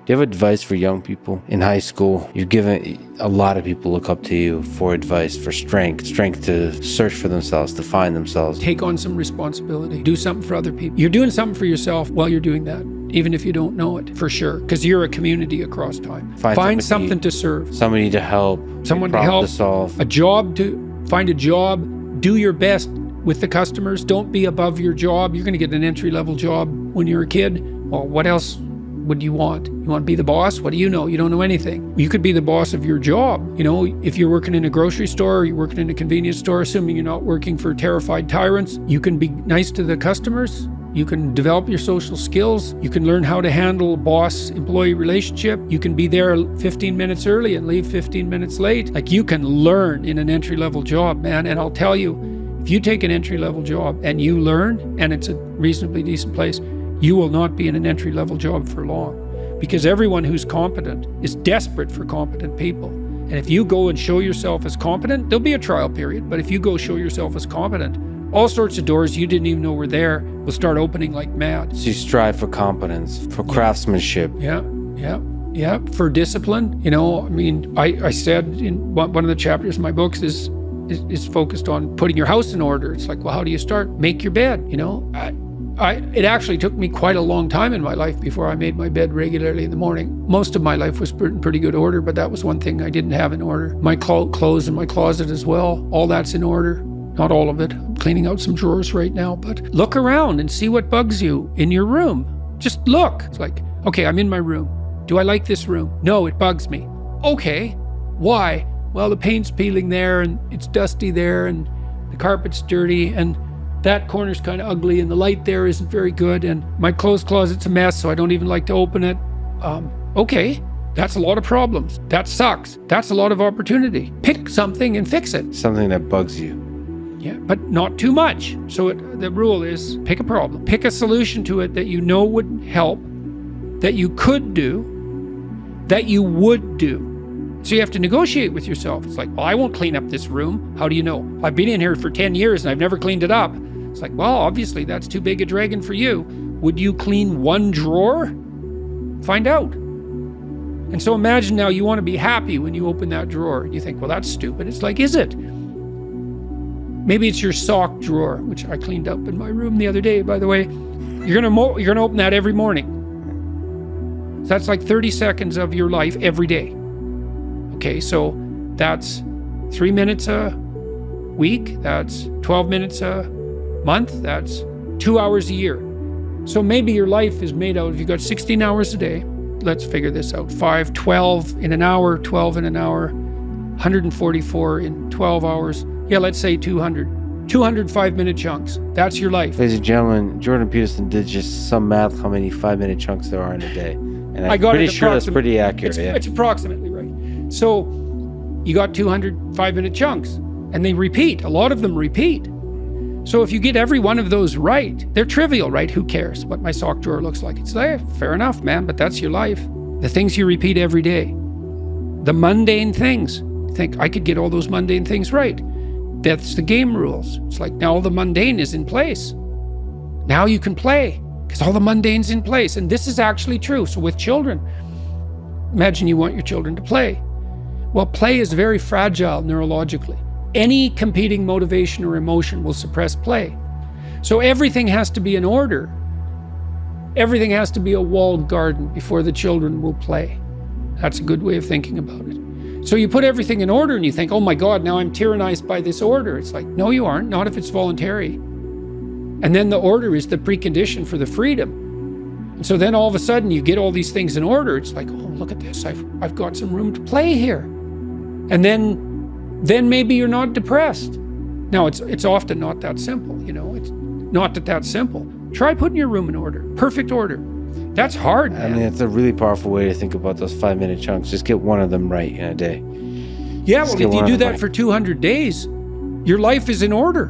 Do you have advice for young people in high school? You've given a lot of people look up to you for advice, for strength to search for themselves, to find themselves. Take on some responsibility. Do something for other people. You're doing something for yourself while you're doing that, even if you don't know it, for sure, because you're a community across time. Find something to serve. Somebody to help. Someone to help. To solve. Find a job. Do your best with the customers. Don't be above your job. You're going to get an entry-level job when you're a kid. Well, what else would you want? You want to be the boss? What do you know? You don't know anything. You could be the boss of your job. You know, if you're working in a grocery store, or you're working in a convenience store, assuming you're not working for terrified tyrants, you can be nice to the customers. You can develop your social skills. You can learn how to handle a boss-employee relationship. You can be there 15 minutes early and leave 15 minutes late. Like, you can learn in an entry-level job, man. And I'll tell you, if you take an entry-level job and you learn, and it's a reasonably decent place, you will not be in an entry-level job for long, because everyone who's competent is desperate for competent people. And if you go and show yourself as competent, there'll be a trial period, but if you go show yourself as competent, all sorts of doors you didn't even know were there will start opening like mad. So you strive for competence, for craftsmanship. Yeah, for discipline. You know, I mean, I said in one of the chapters of my books is focused on putting your house in order. It's like, well, how do you start? Make your bed, you know? It actually took me quite a long time in my life before I made my bed regularly in the morning. Most of my life was in pretty good order, but that was one thing I didn't have in order. My clothes in my closet as well, all that's in order. Not all of it. I'm cleaning out some drawers right now, but look around and see what bugs you in your room. Just look. It's like, okay, I'm in my room. Do I like this room? No, it bugs me. Okay, why? Well, the paint's peeling there, and it's dusty there, and the carpet's dirty, and that corner's kind of ugly, and the light there isn't very good, and my clothes closet's a mess, so I don't even like to open it. Okay, that's a lot of problems. That sucks. That's a lot of opportunity. Pick something and fix it. Something that bugs you. Yeah, but not too much. So the rule is pick a problem. Pick a solution to it that you know would help, that you could do, that you would do. So you have to negotiate with yourself. It's like, well, I won't clean up this room. How do you know? I've been in here for 10 years and I've never cleaned it up. It's like, well, obviously that's too big a dragon for you. Would you clean one drawer? Find out. And so imagine now you want to be happy when you open that drawer. And you think, well, that's stupid. It's like, is it? Maybe it's your sock drawer, which I cleaned up in my room the other day, by the way. You're gonna open that every morning. So that's like 30 seconds of your life every day. Okay, so that's 3 minutes a week, that's 12 minutes a month, that's 2 hours a year. So maybe your life is made out of, you've got 16 hours a day. Let's figure this out. 12 in an hour, 12 in an hour, 144 in 12 hours. Yeah, let's say 200 5-minute chunks. That's your life. Ladies and gentlemen, Jordan Peterson did just some math how many 5-minute chunks there are in a day. And I'm pretty sure that's pretty accurate. It's approximately right. So you got 200 5-minute chunks, and they repeat. A lot of them repeat. So if you get every one of those right, they're trivial, right? Who cares what my sock drawer looks like? It's like, fair enough, man, but that's your life. The things you repeat every day. The mundane things. Think, I could get all those mundane things right. That's the game rules. It's like, now all the mundane is in place. Now you can play, because all the mundane's in place. And this is actually true. So with children, imagine you want your children to play. Well, play is very fragile neurologically. Any competing motivation or emotion will suppress play. So everything has to be in order. Everything has to be a walled garden before the children will play. That's a good way of thinking about it. So you put everything in order and you think, oh my God, now I'm tyrannized by this order. It's like, no, you aren't, not if it's voluntary. And then the order is the precondition for the freedom. And so then all of a sudden you get all these things in order. It's like, oh, look at this, I've got some room to play here. And then maybe you're not depressed. Now it's often not that simple, you know, it's not that simple. Try putting your room in order, perfect order. That's hard, man. I mean, it's a really powerful way to think about those 5-minute chunks. Just get one of them right in a day. Yeah, well, if you do that for 200 days, your life is in order.